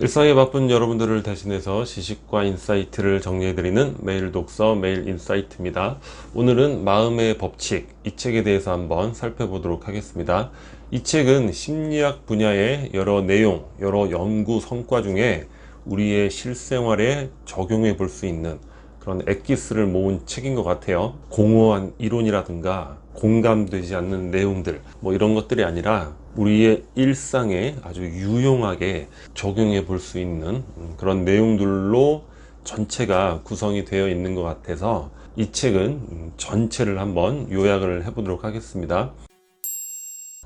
일상에 바쁜 여러분들을 대신해서 지식과 인사이트를 정리해드리는 매일 독서 매일 인사이트입니다. 오늘은 마음의 법칙, 이 책에 대해서 한번 살펴보도록 하겠습니다. 이 책은 심리학 분야의 여러 내용, 여러 연구 성과 중에 우리의 실생활에 적용해 볼 수 있는 그런 엑기스를 모은 책인 것 같아요. 공허한 이론이라든가 공감되지 않는 내용들 이런 것들이 아니라 우리의 일상에 아주 유용하게 적용해 볼 수 있는 그런 내용들로 전체가 구성이 되어 있는 것 같아서 이 책은 전체를 한번 요약을 해보도록 하겠습니다.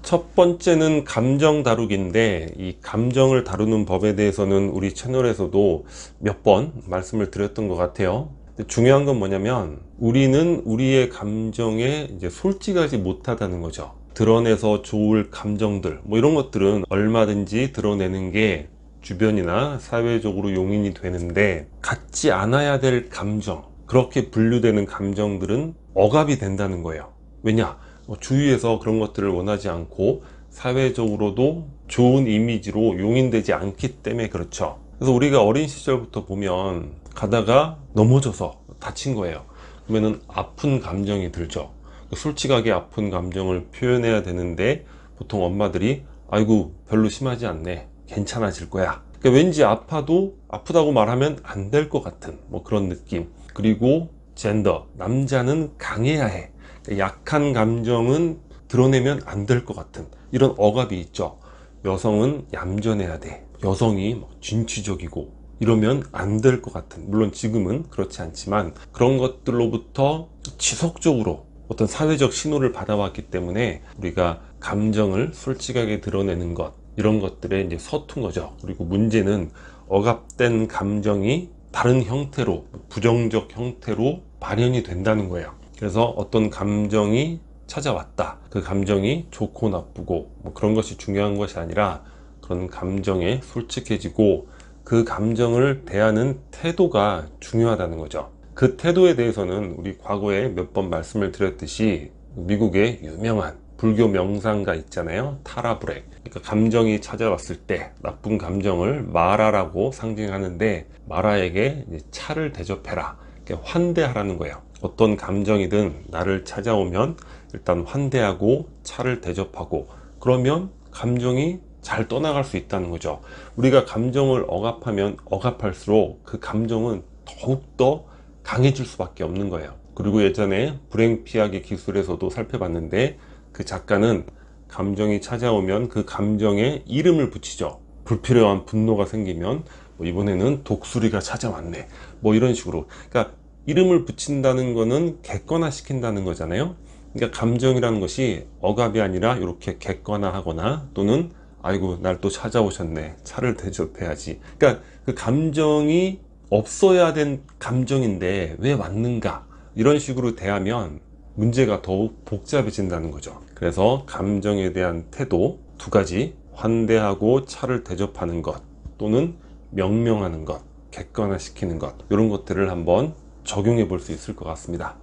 첫 번째는 감정 다루기인데, 이 감정을 다루는 법에 대해서는 우리 채널에서도 몇 번 말씀을 드렸던 것 같아요. 중요한 건 뭐냐면 우리는 우리의 감정에 이제 솔직하지 못하다는 거죠. 드러내서 좋을 감정들 이런 것들은 얼마든지 드러내는 게 주변이나 사회적으로 용인이 되는데, 갖지 않아야 될 감정, 그렇게 분류되는 감정들은 억압이 된다는 거예요. 왜냐? 주위에서 그런 것들을 원하지 않고 사회적으로도 좋은 이미지로 용인되지 않기 때문에 그렇죠. 그래서 우리가 어린 시절부터 보면 가다가 넘어져서 다친 거예요. 그러면은 아픈 감정이 들죠. 솔직하게 아픈 감정을 표현해야 되는데 보통 엄마들이 아이고 별로 심하지 않네, 괜찮아질 거야. 그러니까 왠지 아파도 아프다고 말하면 안 될 것 같은 그런 느낌. 그리고 젠더, 남자는 강해야 해, 그러니까 약한 감정은 드러내면 안 될 것 같은 이런 억압이 있죠. 여성은 얌전해야 돼, 여성이 진취적이고 이러면 안 될 것 같은, 물론 지금은 그렇지 않지만 그런 것들로부터 지속적으로 어떤 사회적 신호를 받아왔기 때문에 우리가 감정을 솔직하게 드러내는 것, 이런 것들에 이제 서툰 거죠. 그리고 문제는 억압된 감정이 다른 형태로, 부정적 형태로 발현이 된다는 거예요. 그래서 어떤 감정이 찾아왔다, 그 감정이 좋고 나쁘고 그런 것이 중요한 것이 아니라 그런 감정에 솔직해지고 그 감정을 대하는 태도가 중요하다는 거죠. 그 태도에 대해서는 우리 과거에 몇 번 말씀을 드렸듯이 미국의 유명한 불교 명상가 있잖아요, 타라 브렉. 그러니까 감정이 찾아왔을 때 나쁜 감정을 마라라고 상징하는데, 마라에게 차를 대접해라, 환대하라는 거예요. 어떤 감정이든 나를 찾아오면 일단 환대하고 차를 대접하고, 그러면 감정이 잘 떠나갈 수 있다는 거죠. 우리가 감정을 억압하면 억압할수록 그 감정은 더욱더 강해질 수밖에 없는 거예요. 그리고 예전에 불행 피하기 기술에서도 살펴봤는데, 그 작가는 감정이 찾아오면 그 감정에 이름을 붙이죠. 불필요한 분노가 생기면 이번에는 독수리가 찾아왔네, 이런 식으로. 그러니까 이름을 붙인다는 거는 객관화 시킨다는 거잖아요. 그러니까 감정이라는 것이 억압이 아니라 이렇게 객관화하거나, 또는 아이고 날 또 찾아오셨네, 차를 대접해야지. 그러니까 그 감정이 없어야 된 감정인데 왜 왔는가, 이런 식으로 대하면 문제가 더욱 복잡해진다는 거죠. 그래서 감정에 대한 태도 두 가지, 환대하고 차를 대접하는 것, 또는 명명하는 것, 객관화시키는 것, 이런 것들을 한번 적용해 볼 수 있을 것 같습니다.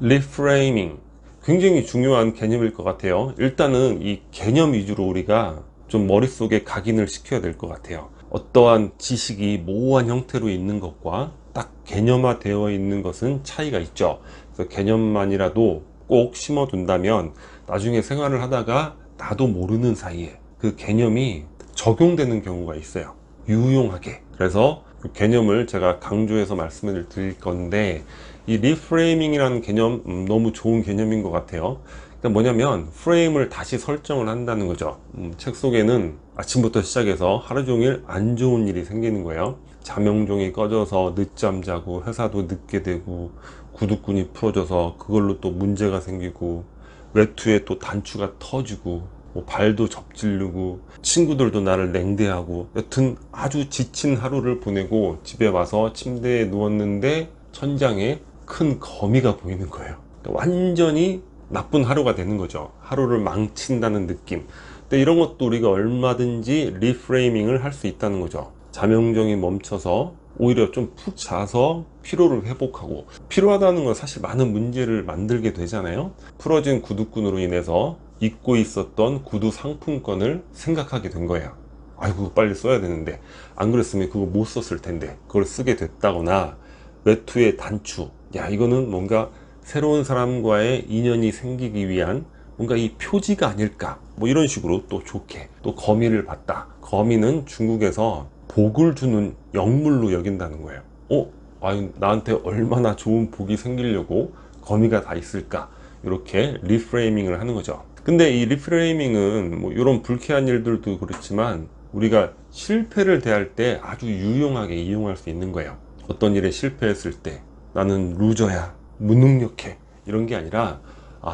리프레이밍, 굉장히 중요한 개념일 것 같아요. 일단은 이 개념 위주로 우리가 좀 머릿속에 각인을 시켜야 될 것 같아요. 어떠한 지식이 모호한 형태로 있는 것과 딱 개념화 되어 있는 것은 차이가 있죠. 그래서 개념만이라도 꼭 심어둔다면 나중에 생활을 하다가 나도 모르는 사이에 그 개념이 적용되는 경우가 있어요, 유용하게. 그래서 그 개념을 제가 강조해서 말씀을 드릴 건데, 이 리프레이밍이라는 개념 너무 좋은 개념인 것 같아요. 그러니까 뭐냐면 프레임을 다시 설정을 한다는 거죠. 책 속에는 아침부터 시작해서 하루 종일 안 좋은 일이 생기는 거예요. 자명종이 꺼져서 늦잠 자고 회사도 늦게 되고, 구두끈이 풀어져서 그걸로 또 문제가 생기고, 외투에 또 단추가 터지고, 발도 접질르고, 친구들도 나를 냉대하고, 여튼 아주 지친 하루를 보내고 집에 와서 침대에 누웠는데 천장에 큰 거미가 보이는 거예요. 그러니까 완전히 나쁜 하루가 되는 거죠. 하루를 망친다는 느낌. 근데 이런 것도 우리가 얼마든지 리프레이밍을 할 수 있다는 거죠. 자명종이 멈춰서 오히려 좀 푹 자서 피로를 회복하고, 피로하다는 건 사실 많은 문제를 만들게 되잖아요. 풀어진 구두끈으로 인해서 잊고 있었던 구두 상품권을 생각하게 된 거예요. 아이고 빨리 써야 되는데 안 그랬으면 그거 못 썼을 텐데 그걸 쓰게 됐다거나 외투의 단추, 야 이거는 뭔가 새로운 사람과의 인연이 생기기 위한 뭔가 이 표지가 아닐까, 뭐 이런 식으로 또 좋게. 또 거미를 봤다. 거미는 중국에서 복을 주는 영물로 여긴다는 거예요. 아유, 나한테 얼마나 좋은 복이 생기려고 거미가 다 있을까, 이렇게 리프레이밍을 하는 거죠. 근데 이 리프레이밍은 뭐 이런 불쾌한 일들도 그렇지만 우리가 실패를 대할 때 아주 유용하게 이용할 수 있는 거예요. 어떤 일에 실패했을 때 나는 루저야, 무능력해, 이런 게 아니라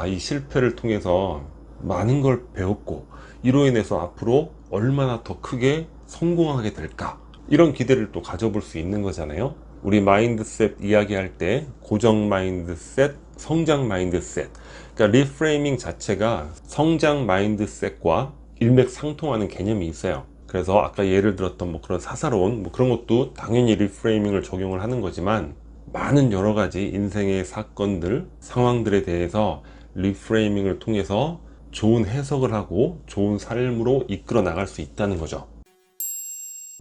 이 실패를 통해서 많은 걸 배웠고 이로 인해서 앞으로 얼마나 더 크게 성공하게 될까, 이런 기대를 또 가져볼 수 있는 거잖아요. 우리 마인드셋 이야기할 때 고정 마인드셋, 성장 마인드셋, 그러니까 리프레이밍 자체가 성장 마인드셋과 일맥상통하는 개념이 있어요. 그래서 아까 예를 들었던 뭐 그런 사사로운 뭐 그런 것도 당연히 리프레이밍을 적용을 하는 거지만, 많은 여러 가지 인생의 사건들, 상황들에 대해서 리프레이밍을 통해서 좋은 해석을 하고 좋은 삶으로 이끌어 나갈 수 있다는 거죠.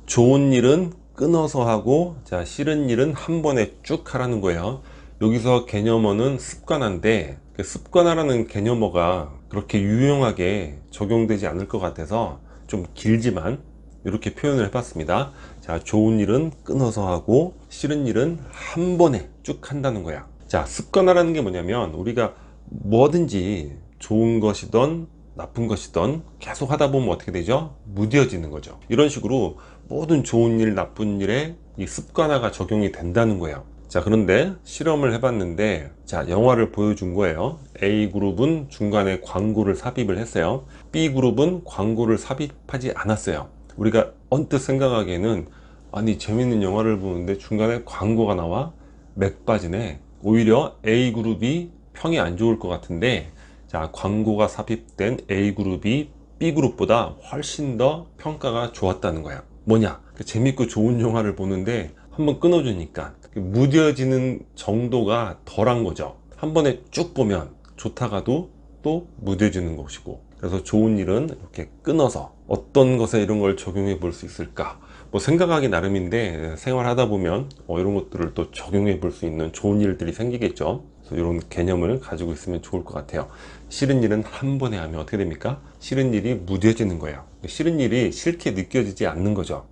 좋은 일은 끊어서 하고, 자, 싫은 일은 한 번에 쭉 하라는 거예요. 여기서 개념어는 습관화인데, 그 습관화라는 개념어가 그렇게 유용하게 적용되지 않을 것 같아서 좀 길지만 이렇게 표현을 해봤습니다. 자, 좋은 일은 끊어서 하고 싫은 일은 한 번에 쭉 한다는 거야. 자, 습관화라는 게 뭐냐면 우리가 뭐든지 좋은 것이든 나쁜 것이든 계속 하다 보면 어떻게 되죠? 무뎌지는 거죠. 이런 식으로 모든 좋은 일, 나쁜 일에 이 습관화가 적용이 된다는 거예요. 자, 그런데 실험을 해봤는데, 자, 영화를 보여준 거예요. A그룹은 중간에 광고를 삽입을 했어요. B그룹은 광고를 삽입하지 않았어요. 우리가 언뜻 생각하기에는 아니 재밌는 영화를 보는데 중간에 광고가 나와? 맥 빠지네. 오히려 A그룹이 평이 안 좋을 것 같은데, 자, 광고가 삽입된 A그룹이 B그룹보다 훨씬 더 평가가 좋았다는 거야. 뭐냐? 재밌고 좋은 영화를 보는데 한번 끊어주니까 무뎌지는 정도가 덜한 거죠. 한 번에 쭉 보면 좋다가도 또 무뎌지는 것이고, 그래서 좋은 일은 이렇게 끊어서 어떤 것에 이런 걸 적용해 볼 수 있을까, 뭐 생각하기 나름인데 생활하다 보면 이런 것들을 또 적용해 볼 수 있는 좋은 일들이 생기겠죠. 그래서 이런 개념을 가지고 있으면 좋을 것 같아요. 싫은 일은 한 번에 하면 어떻게 됩니까? 싫은 일이 무뎌지는 거예요. 싫은 일이 싫게 느껴지지 않는 거죠.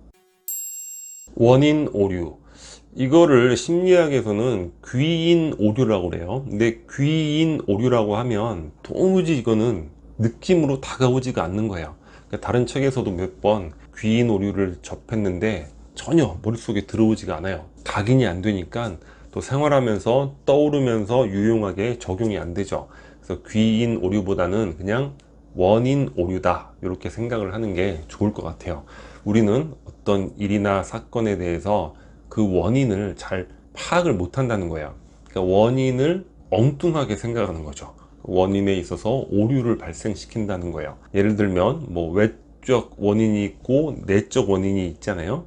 원인 오류, 이거를 심리학에서는 귀인 오류라고 그래요. 근데 귀인 오류라고 하면 도무지 이거는 느낌으로 다가오지가 않는 거예요. 그러니까 다른 책에서도 몇 번 귀인 오류를 접했는데 전혀 머릿속에 들어오지가 않아요. 각인이 안 되니까 또 생활하면서 떠오르면서 유용하게 적용이 안 되죠. 그래서 귀인 오류보다는 그냥 원인 오류다, 이렇게 생각을 하는 게 좋을 것 같아요. 우리는 어떤 일이나 사건에 대해서 그 원인을 잘 파악을 못 한다는 거예요. 그러니까 원인을 엉뚱하게 생각하는 거죠. 원인에 있어서 오류를 발생시킨다는 거예요. 예를 들면 뭐 외적 원인이 있고 내적 원인이 있잖아요.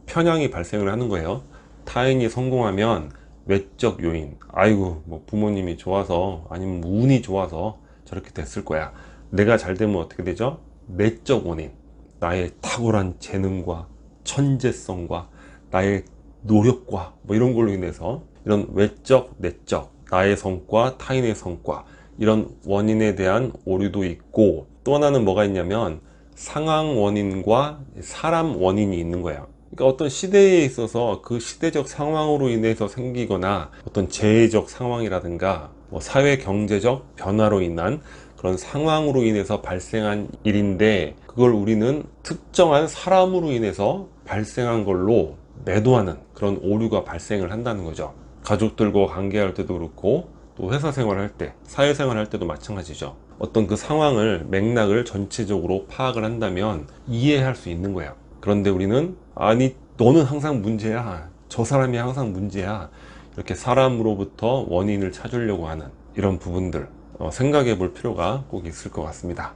편향이 발생을 하는 거예요. 타인이 성공하면 외적 요인, 아이고 뭐 부모님이 좋아서, 아니면 뭐 운이 좋아서 저렇게 됐을 거야. 내가 잘 되면 어떻게 되죠? 내적 원인, 나의 탁월한 재능과 천재성과 나의 노력과 뭐 이런 걸로 인해서 이런 외적, 내적, 나의 성과, 타인의 성과, 이런 원인에 대한 오류도 있고, 또 하나는 뭐가 있냐면 상황 원인과 사람 원인이 있는 거예요. 그러니까 어떤 시대에 있어서 그 시대적 상황으로 인해서 생기거나 어떤 재해적 상황이라든가 뭐 사회 경제적 변화로 인한 그런 상황으로 인해서 발생한 일인데, 그걸 우리는 특정한 사람으로 인해서 발생한 걸로 매도하는 그런 오류가 발생을 한다는 거죠. 가족들과 관계할 때도 그렇고 또 회사 생활할 때, 사회생활 할 때도 마찬가지죠. 어떤 그 상황을, 맥락을 전체적으로 파악을 한다면 이해할 수 있는 거예요. 그런데 우리는 아니 너는 항상 문제야, 저 사람이 항상 문제야, 이렇게 사람으로부터 원인을 찾으려고 하는 이런 부분들 생각해 볼 필요가 꼭 있을 것 같습니다.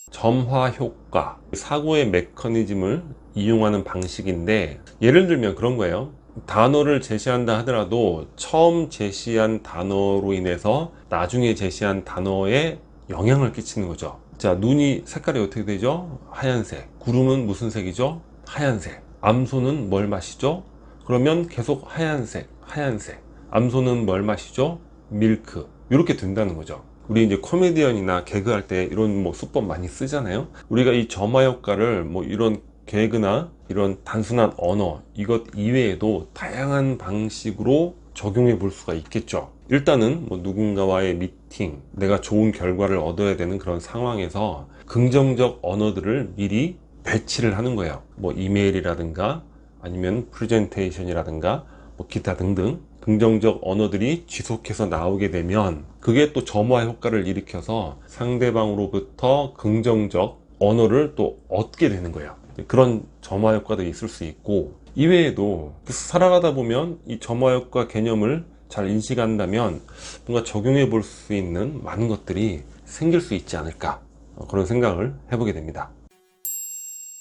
점화 효과, 사고의 메커니즘을 이용하는 방식인데, 예를 들면 그런 거예요. 단어를 제시한다 하더라도 처음 제시한 단어로 인해서 나중에 제시한 단어에 영향을 끼치는 거죠. 자, 눈이 색깔이 어떻게 되죠? 하얀색. 구름은 무슨 색이죠? 하얀색. 암소는 뭘 마시죠? 그러면 계속 하얀색, 하얀색. 암소는 뭘 마시죠? 밀크. 이렇게 된다는 거죠. 우리 이제 코미디언이나 개그할 때 이런 뭐 수법 많이 쓰잖아요. 우리가 이 점화 효과를 뭐 이런 개그나 이런 단순한 언어 이것 이외에도 다양한 방식으로 적용해 볼 수가 있겠죠. 일단은 뭐 누군가와의 미팅, 내가 좋은 결과를 얻어야 되는 그런 상황에서 긍정적 언어들을 미리 배치를 하는 거예요. 뭐 이메일이라든가 아니면 프레젠테이션이라든가 뭐 기타 등등 긍정적 언어들이 지속해서 나오게 되면 그게 또 점화 효과를 일으켜서 상대방으로부터 긍정적 언어를 또 얻게 되는 거예요. 그런 점화 효과도 있을 수 있고, 이외에도 살아가다 보면 이 점화 효과 개념을 잘 인식한다면 뭔가 적용해 볼 수 있는 많은 것들이 생길 수 있지 않을까, 그런 생각을 해보게 됩니다.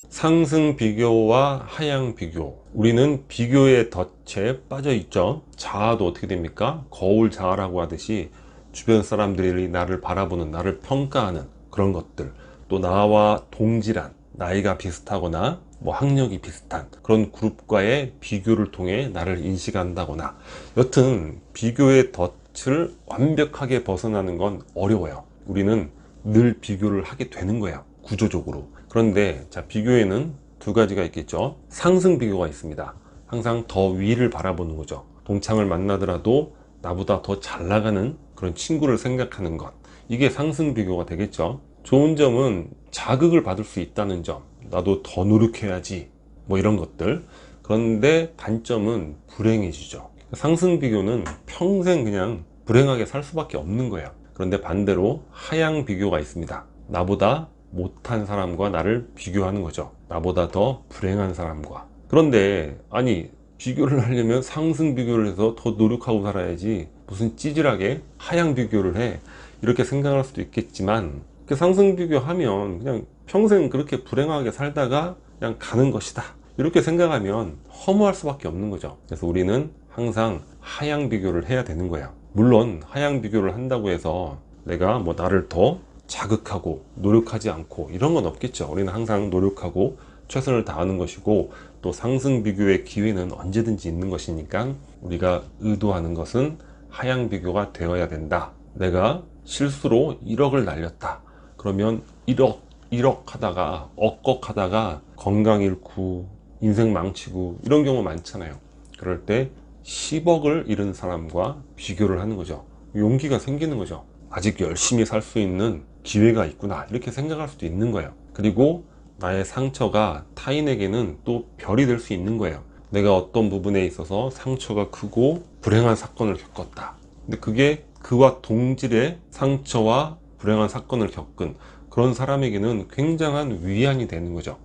상승 비교와 하향 비교. 우리는 비교의 덫에 빠져 있죠. 자아도 어떻게 됩니까? 거울 자아라고 하듯이 주변 사람들이 나를 바라보는, 나를 평가하는 그런 것들, 또 나와 동질한, 나이가 비슷하거나 뭐 학력이 비슷한 그런 그룹과의 비교를 통해 나를 인식한다거나, 여튼 비교의 덫을 완벽하게 벗어나는 건 어려워요. 우리는 늘 비교를 하게 되는 거예요, 구조적으로. 그런데 자, 비교에는 두 가지가 있겠죠. 상승 비교가 있습니다. 항상 더 위를 바라보는 거죠. 동창을 만나더라도 나보다 더 잘 나가는 그런 친구를 생각하는 것, 이게 상승 비교가 되겠죠. 좋은 점은 자극을 받을 수 있다는 점, 나도 더 노력해야지, 뭐 이런 것들. 그런데 단점은 불행해지죠. 상승 비교는 평생 그냥 불행하게 살 수밖에 없는 거예요. 그런데 반대로 하향 비교가 있습니다. 나보다 못한 사람과 나를 비교하는 거죠. 나보다 더 불행한 사람과. 그런데 아니, 비교를 하려면 상승 비교를 해서 더 노력하고 살아야지 무슨 찌질하게 하향 비교를 해, 이렇게 생각할 수도 있겠지만, 그 상승 비교하면 그냥 평생 그렇게 불행하게 살다가 그냥 가는 것이다, 이렇게 생각하면 허무할 수밖에 없는 거죠. 그래서 우리는 항상 하향 비교를 해야 되는 거예요. 물론 하향 비교를 한다고 해서 내가 뭐 나를 더 자극하고 노력하지 않고 이런 건 없겠죠. 우리는 항상 노력하고 최선을 다하는 것이고, 또 상승 비교의 기회는 언제든지 있는 것이니까 우리가 의도하는 것은 하향 비교가 되어야 된다. 내가 실수로 1억을 날렸다. 그러면 1억 하다가 억걱하다가 건강 잃고 인생 망치고 이런 경우 많잖아요. 그럴 때 10억을 잃은 사람과 비교를 하는 거죠. 용기가 생기는 거죠. 아직 열심히 살 수 있는 기회가 있구나, 이렇게 생각할 수도 있는 거예요. 그리고 나의 상처가 타인에게는 또 별이 될 수 있는 거예요. 내가 어떤 부분에 있어서 상처가 크고 불행한 사건을 겪었다. 근데 그게 그와 동질의 상처와 불행한 사건을 겪은 그런 사람에게는 굉장한 위안이 되는 거죠.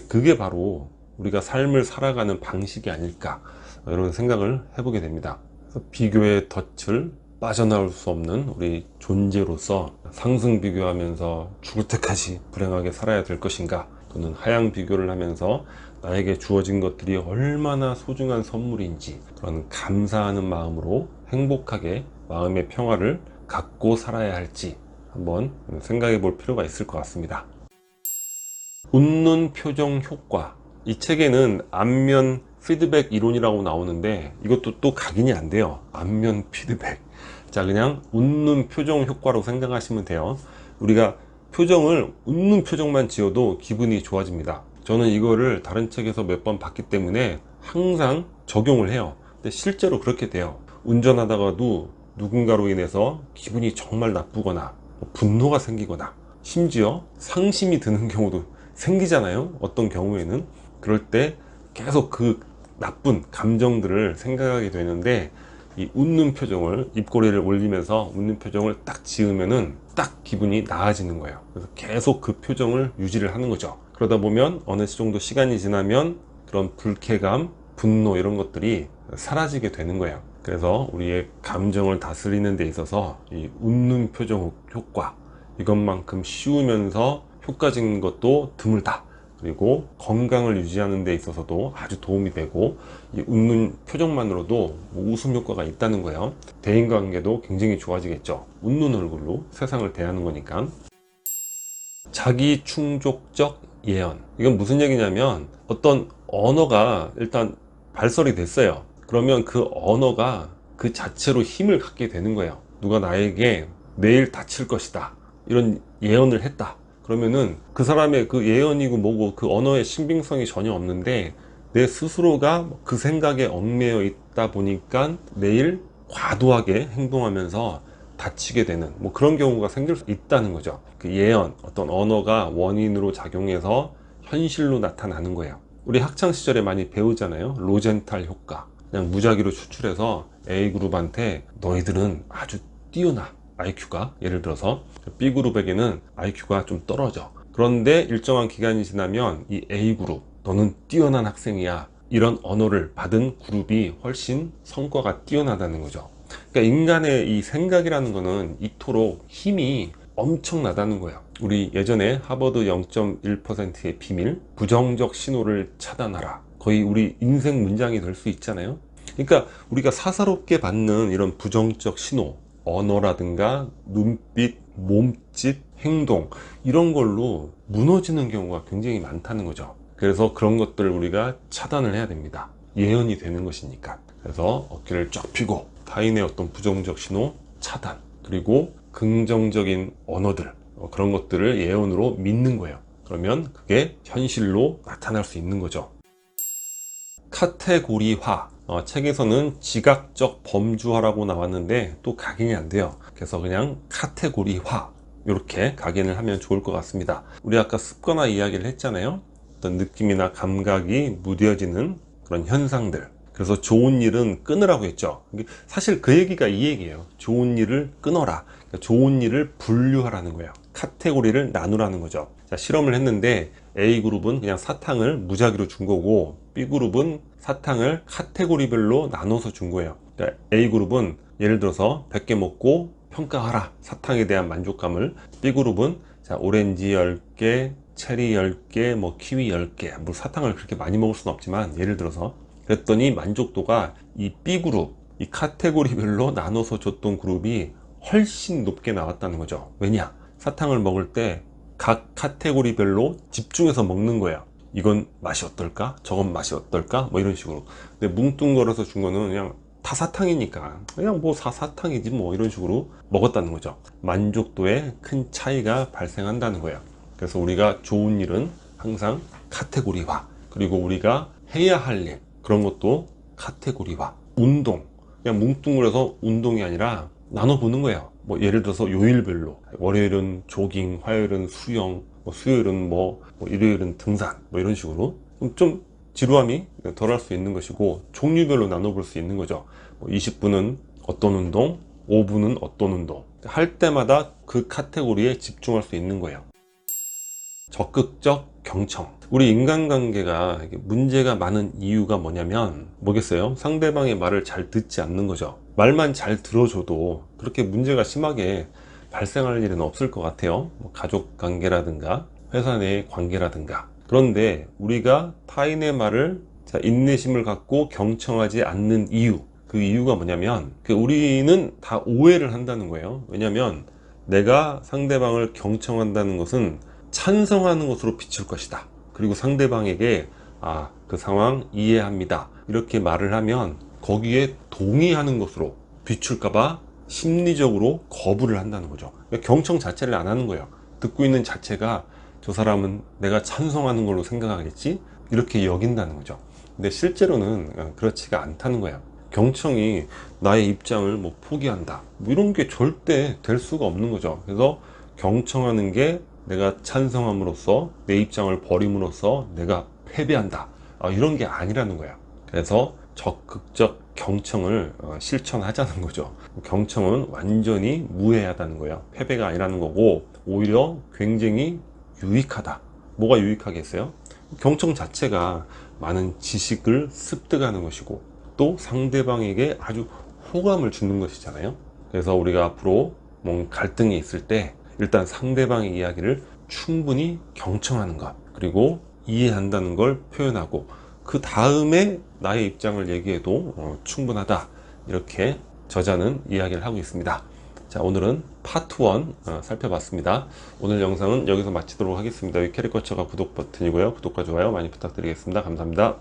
그게 바로 우리가 삶을 살아가는 방식이 아닐까, 이런 생각을 해보게 됩니다. 그래서 비교의 덫을 빠져나올 수 없는 우리 존재로서 상승 비교하면서 죽을 때까지 불행하게 살아야 될 것인가, 또는 하향 비교를 하면서 나에게 주어진 것들이 얼마나 소중한 선물인지 그런 감사하는 마음으로 행복하게 마음의 평화를 갖고 살아야 할지 한번 생각해 볼 필요가 있을 것 같습니다. 웃는 표정 효과. 이 책에는 안면 피드백 이론이라고 나오는데 이것도 또 각인이 안 돼요. 안면 피드백. 자, 그냥 웃는 표정 효과로 생각하시면 돼요. 우리가 표정을, 웃는 표정만 지어도 기분이 좋아집니다. 저는 이거를 다른 책에서 몇 번 봤기 때문에 항상 적용을 해요. 근데 실제로 그렇게 돼요. 운전하다가도 누군가로 인해서 기분이 정말 나쁘거나 분노가 생기거나 심지어 상심이 드는 경우도 생기잖아요. 어떤 경우에는. 그럴 때 계속 그 나쁜 감정들을 생각하게 되는데, 이 웃는 표정을, 입꼬리를 올리면서 웃는 표정을 딱 지으면은 딱 기분이 나아지는 거예요. 그래서 계속 그 표정을 유지를 하는 거죠. 그러다 보면 어느 정도 시간이 지나면 그런 불쾌감, 분노 이런 것들이 사라지게 되는 거예요. 그래서 우리의 감정을 다스리는 데 있어서 이 웃는 표정 효과, 이것만큼 쉬우면서 효과적인 것도 드물다. 그리고 건강을 유지하는 데 있어서도 아주 도움이 되고, 이 웃는 표정만으로도 웃음 효과가 있다는 거예요. 대인관계도 굉장히 좋아지겠죠. 웃는 얼굴로 세상을 대하는 거니까. 자기 충족적 예언. 이건 무슨 얘기냐면 어떤 언어가 일단 발설이 됐어요. 그러면 그 언어가 그 자체로 힘을 갖게 되는 거예요. 누가 나에게 내일 다칠 것이다, 이런 예언을 했다. 그러면은 그 사람의 그 예언이고 뭐고 그 언어의 신빙성이 전혀 없는데 내 스스로가 그 생각에 얽매여 있다 보니까 내일 과도하게 행동하면서 다치게 되는 뭐 그런 경우가 생길 수 있다는 거죠. 그 예언, 어떤 언어가 원인으로 작용해서 현실로 나타나는 거예요. 우리 학창 시절에 많이 배우잖아요. 로젠탈 효과. 그냥 무작위로 추출해서 A그룹한테 너희들은 아주 뛰어나, IQ가. 예를 들어서 B그룹에게는 IQ가 좀 떨어져. 그런데 일정한 기간이 지나면 이 A그룹, 너는 뛰어난 학생이야, 이런 언어를 받은 그룹이 훨씬 성과가 뛰어나다는 거죠. 그러니까 인간의 이 생각이라는 거는 이토록 힘이 엄청나다는 거예요. 우리 예전에 하버드 0.1%의 비밀, 부정적 신호를 차단하라, 거의 우리 인생 문장이 될 수 있잖아요. 그러니까 우리가 사사롭게 받는 이런 부정적 신호, 언어라든가 눈빛, 몸짓, 행동, 이런 걸로 무너지는 경우가 굉장히 많다는 거죠. 그래서 그런 것들을 우리가 차단을 해야 됩니다. 예언이 되는 것이니까. 그래서 어깨를 쫙 펴고 타인의 어떤 부정적 신호 차단, 그리고 긍정적인 언어들, 그런 것들을 예언으로 믿는 거예요. 그러면 그게 현실로 나타날 수 있는 거죠. 카테고리화. 책에서는 지각적 범주화라고 나왔는데 또 각인이 안 돼요. 그래서 그냥 카테고리화, 이렇게 각인을 하면 좋을 것 같습니다. 우리 아까 습관화 이야기를 했잖아요. 어떤 느낌이나 감각이 무뎌지는 그런 현상들. 그래서 좋은 일은 끊으라고 했죠. 사실 그 얘기가 이 얘기예요. 좋은 일을 끊어라. 그러니까 좋은 일을 분류하라는 거예요. 카테고리를 나누라는 거죠. 자, 실험을 했는데 A그룹은 그냥 사탕을 무작위로 준 거고 B그룹은 사탕을 카테고리별로 나눠서 준 거예요. 그러니까 A그룹은 예를 들어서 100개 먹고 평가하라, 사탕에 대한 만족감을. B그룹은 자, 오렌지 10개, 체리 10개, 뭐 키위 10개. 뭐 사탕을 그렇게 많이 먹을 수는 없지만 예를 들어서 그랬더니 만족도가 이 B그룹, 이 카테고리별로 나눠서 줬던 그룹이 훨씬 높게 나왔다는 거죠. 왜냐? 사탕을 먹을 때 각 카테고리별로 집중해서 먹는 거예요. 이건 맛이 어떨까? 저건 맛이 어떨까? 뭐 이런 식으로. 근데 뭉뚱거려서 준 거는 그냥 다 사탕이니까 그냥 뭐 사탕이지 뭐 이런 식으로 먹었다는 거죠. 만족도에 큰 차이가 발생한다는 거예요. 그래서 우리가 좋은 일은 항상 카테고리화, 그리고 우리가 해야 할 일, 그런 것도 카테고리화. 운동, 그냥 뭉뚱그려서 운동이 아니라 나눠보는 거예요. 뭐 예를 들어서 요일별로 월요일은 조깅, 화요일은 수영, 뭐 수요일은 뭐 일요일은 등산, 뭐 이런 식으로 좀 지루함이 덜할 수 있는 것이고, 종류별로 나눠볼 수 있는 거죠. 20분은 어떤 운동, 5분은 어떤 운동, 할 때마다 그 카테고리에 집중할 수 있는 거예요. 적극적 경청. 우리 인간관계가 문제가 많은 이유가 뭐겠어요? 상대방의 말을 잘 듣지 않는 거죠. 말만 잘 들어줘도 그렇게 문제가 심하게 발생할 일은 없을 것 같아요. 가족 관계라든가 회사 내의 관계라든가. 그런데 우리가 타인의 말을 인내심을 갖고 경청하지 않는 이유, 그 이유가 뭐냐면 우리는 다 오해를 한다는 거예요. 왜냐면 내가 상대방을 경청한다는 것은 찬성하는 것으로 비출 것이다. 그리고 상대방에게 그 상황 이해합니다, 이렇게 말을 하면 거기에 동의하는 것으로 비출까봐 심리적으로 거부를 한다는 거죠. 그러니까 경청 자체를 안 하는 거예요. 듣고 있는 자체가 저 사람은 내가 찬성하는 걸로 생각하겠지? 이렇게 여긴다는 거죠. 근데 실제로는 그렇지가 않다는 거예요. 경청이 나의 입장을 포기한다, 이런 게 절대 될 수가 없는 거죠. 그래서 경청하는 게 내가 찬성함으로써 내 입장을 버림으로써 내가 패배한다, 이런 게 아니라는 거야. 그래서 적극적 경청을 실천하자는 거죠. 경청은 완전히 무해하다는 거예요. 패배가 아니라는 거고 오히려 굉장히 유익하다. 뭐가 유익하겠어요? 경청 자체가 많은 지식을 습득하는 것이고 또 상대방에게 아주 호감을 주는 것이잖아요. 그래서 우리가 앞으로 뭔가 갈등이 있을 때 일단 상대방의 이야기를 충분히 경청하는 것, 그리고 이해한다는 걸 표현하고 그 다음에 나의 입장을 얘기해도 충분하다, 이렇게 저자는 이야기를 하고 있습니다. 자, 오늘은 파트 1 살펴봤습니다. 오늘 영상은 여기서 마치도록 하겠습니다. 여기 캐릭터처가 구독 버튼이고요. 구독과 좋아요 많이 부탁드리겠습니다. 감사합니다.